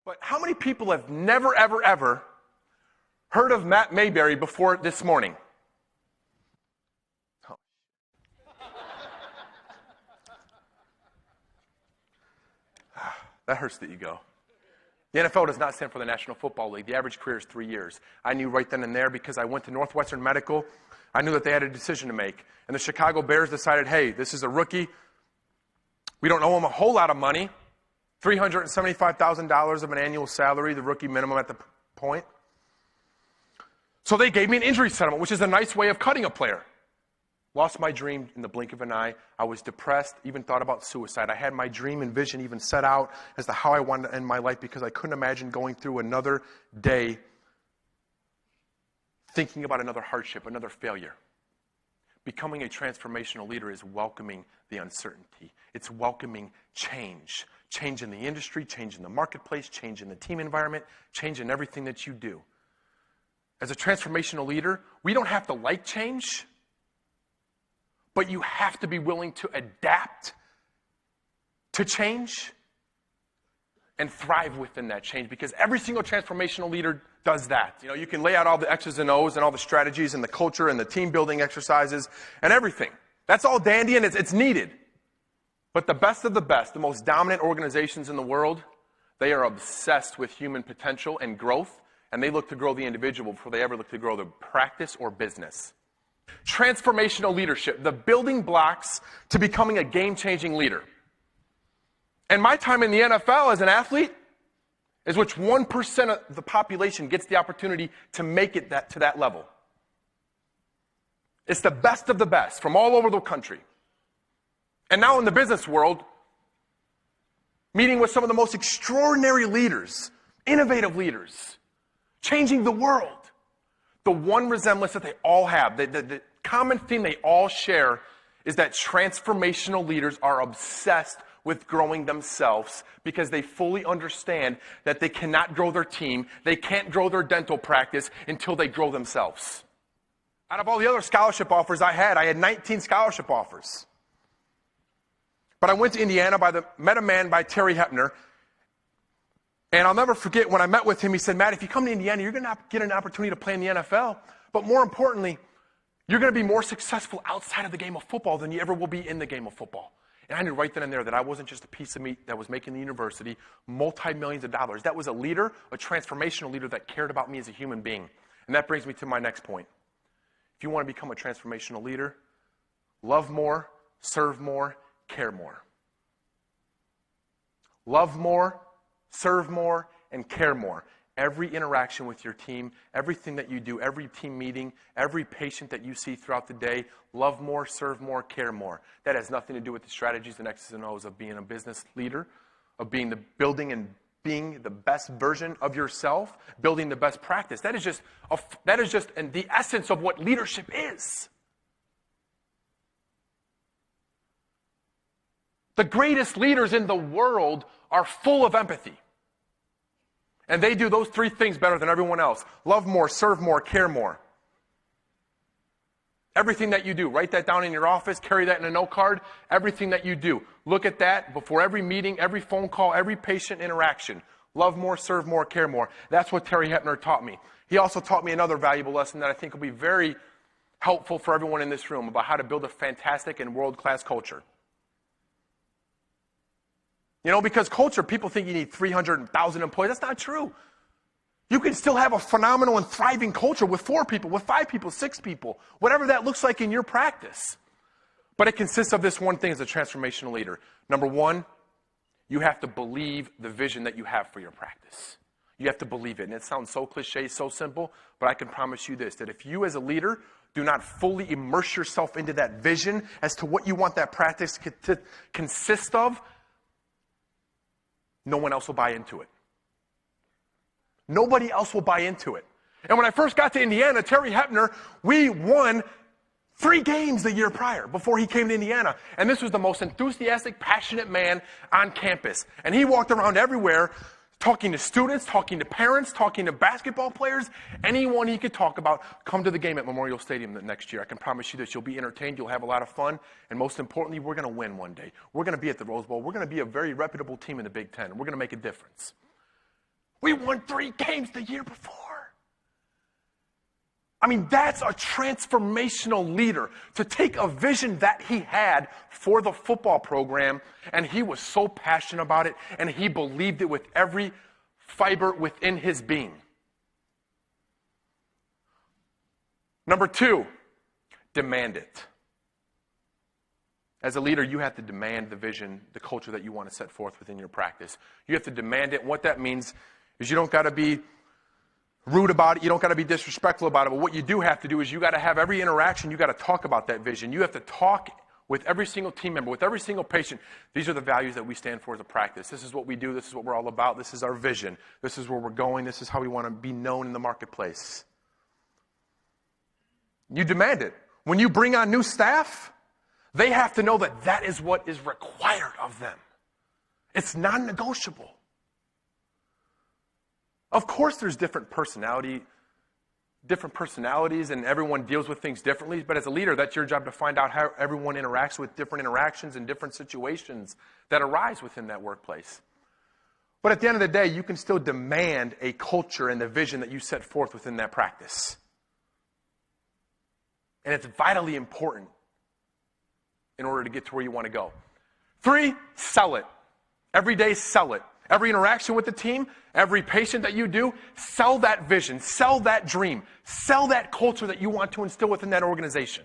But how many people have never, ever, ever heard of Matt Mayberry before this morning? Oh. That hurts the ego. The NFL does not stand for the National Football League. The average career is 3 years. I knew right then and there because I went to Northwestern Medical. I knew that they had a decision to make. And the Chicago Bears decided, hey, this is a rookie. We don't owe him a whole lot of money. $375,000 of an annual salary, the rookie minimum at the point. So they gave me an injury settlement, which is a nice way of cutting a player. Lost my dream in the blink of an eye. I was depressed, even thought about suicide. I had my dream and vision even set out as to how I wanted to end my life because I couldn't imagine going through another day thinking about another hardship, another failure. Becoming a transformational leader is welcoming the uncertainty. It's welcoming change. Change in the industry, change in the marketplace, change in the team environment, change in everything that you do. As a transformational leader, we don't have to like change, but you have to be willing to adapt to change and thrive within that change because every single transformational leader does that. You know, you can lay out all the X's and O's and all the strategies and the culture and the team building exercises and everything. That's all dandy and it's needed. But the best of the best, the most dominant organizations in the world, they are obsessed with human potential and growth, and they look to grow the individual before they ever look to grow the practice or business. Transformational leadership, the building blocks to becoming a game-changing leader. And my time in the NFL as an athlete is which 1% of the population gets the opportunity to make it to that level. It's the best of the best from all over the country. And now in the business world, meeting with some of the most extraordinary leaders, innovative leaders, changing the world. The one resemblance that they all have, the common theme they all share is that transformational leaders are obsessed with growing themselves because they fully understand that they cannot grow their team, they can't grow their dental practice until they grow themselves. Out of all the other scholarship offers I had 19 scholarship offers. But I went to Indiana, met a man by Terry Hepner, and I'll never forget when I met with him, he said, Matt, if you come to Indiana, you're going to get an opportunity to play in the NFL, but more importantly, you're going to be more successful outside of the game of football than you ever will be in the game of football. And I knew right then and there that I wasn't just a piece of meat that was making the university multi-millions of dollars. That was a leader, a transformational leader that cared about me as a human being. And that brings me to my next point. If you want to become a transformational leader, love more, serve more, care more. Love more, serve more, and care more. Every interaction with your team, everything that you do, every team meeting, every patient that you see throughout the day, love more, serve more, care more. That has nothing to do with the strategies and X's and O's of being a business leader, of being building and being the best version of yourself, building the best practice. That is just the essence of what leadership is. The greatest leaders in the world are full of empathy. And they do those three things better than everyone else. Love more, serve more, care more. Everything that you do, write that down in your office, carry that in a note card. Everything that you do, look at that before every meeting, every phone call, every patient interaction. Love more, serve more, care more. That's what Terry Hepner taught me. He also taught me another valuable lesson that I think will be very helpful for everyone in this room about how to build a fantastic and world-class culture. You know, because culture, people think you need 300,000 employees. That's not true. You can still have a phenomenal and thriving culture with 4 people, with 5 people, 6 people, whatever that looks like in your practice. But it consists of this one thing as a transformational leader. Number 1, you have to believe the vision that you have for your practice. You have to believe it. And it sounds so cliche, so simple, but I can promise you this, that if you as a leader do not fully immerse yourself into that vision as to what you want that practice to consist of, no one else will buy into it. Nobody else will buy into it. And when I first got to Indiana, Terry Hepner, we won 3 games the year prior before he came to Indiana. And this was the most enthusiastic, passionate man on campus. And he walked around everywhere talking to students, talking to parents, talking to basketball players, anyone he could talk about. Come to the game at Memorial Stadium the next year. I can promise you this. You'll be entertained. You'll have a lot of fun. And most importantly, we're going to win one day. We're going to be at the Rose Bowl. We're going to be a very reputable team in the Big Ten. And we're going to make a difference. We won 3 games the year before. I mean, that's a transformational leader, to take a vision that he had for the football program, and he was so passionate about it, and he believed it with every fiber within his being. Number 2, demand it. As a leader, you have to demand the vision, the culture that you want to set forth within your practice. You have to demand it. And what that means is you don't got to be rude about it. You don't got to be disrespectful about it. But what you do have to do is you got to have every interaction. You got to talk about that vision. You have to talk with every single team member, with every single patient. These are the values that we stand for as a practice. This is what we do. This is what we're all about. This is our vision. This is where we're going. This is how we want to be known in the marketplace. You demand it. When you bring on new staff, they have to know that that is what is required of them. It's non-negotiable. Of course, there's different personalities, and everyone deals with things differently. But as a leader, that's your job to find out how everyone interacts with different interactions and different situations that arise within that workplace. But at the end of the day, you can still demand a culture and the vision that you set forth within that practice. And it's vitally important in order to get to where you want to go. 3, sell it. Every day, sell it. Every interaction with the team, every patient that you do, sell that vision, sell that dream, sell that culture that you want to instill within that organization.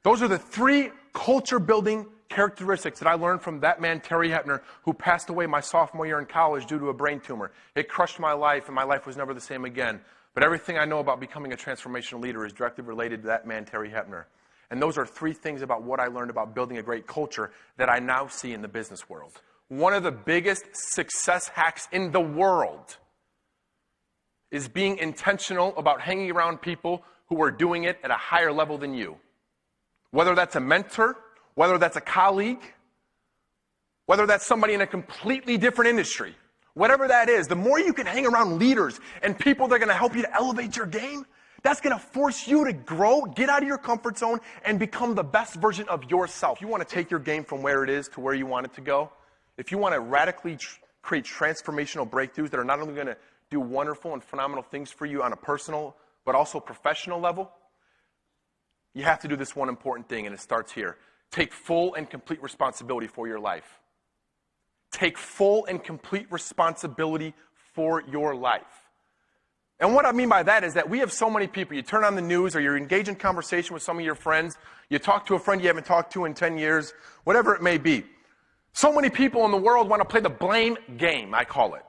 Those are the 3 culture-building characteristics that I learned from that man, Terry Hepner, who passed away my sophomore year in college due to a brain tumor. It crushed my life, and my life was never the same again. But everything I know about becoming a transformational leader is directly related to that man, Terry Hepner. And those are 3 things about what I learned about building a great culture that I now see in the business world. One of the biggest success hacks in the world is being intentional about hanging around people who are doing it at a higher level than you. Whether that's a mentor, whether that's a colleague, whether that's somebody in a completely different industry. Whatever that is, the more you can hang around leaders and people that are going to help you to elevate your game, that's going to force you to grow, get out of your comfort zone, and become the best version of yourself. If you want to take your game from where it is to where you want it to go, if you want to radically create transformational breakthroughs that are not only going to do wonderful and phenomenal things for you on a personal but also professional level, you have to do this one important thing, and it starts here. Take full and complete responsibility for your life. Take full and complete responsibility for your life. And what I mean by that is that we have so many people. You turn on the news or you're engaged in conversation with some of your friends. You talk to a friend you haven't talked to in 10 years, whatever it may be. So many people in the world want to play the blame game, I call it.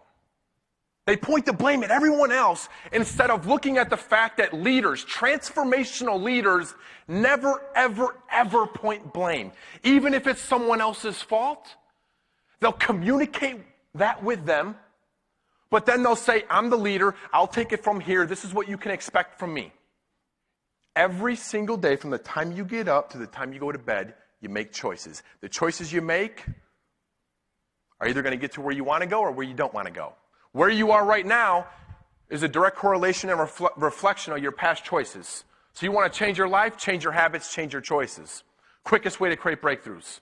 They point the blame at everyone else instead of looking at the fact that leaders, transformational leaders, never, ever, ever point blame. Even if it's someone else's fault, they'll communicate that with them, but then they'll say, I'm the leader, I'll take it from here, this is what you can expect from me. Every single day, from the time you get up to the time you go to bed, you make choices. The choices you make are either going to get to where you want to go or where you don't want to go. Where you are right now is a direct correlation and reflection of your past choices. So you want to change your life, change your habits, change your choices. Quickest way to create breakthroughs.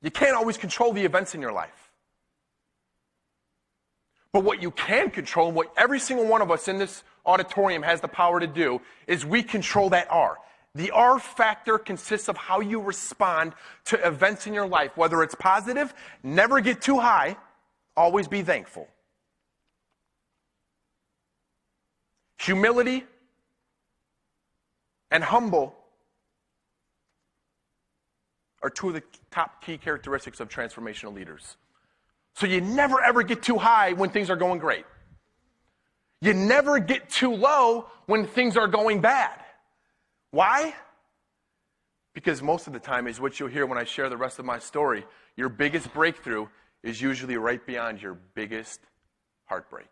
You can't always control the events in your life. But what you can control, and what every single one of us in this auditorium has the power to do, is we control that R. The R factor consists of how you respond to events in your life. Whether it's positive, never get too high, always be thankful. Humility and humble are 2 of the top key characteristics of transformational leaders. So you never ever get too high when things are going great. You never get too low when things are going bad. Why? Because most of the time is what you'll hear when I share the rest of my story. Your biggest breakthrough is usually right beyond your biggest heartbreak.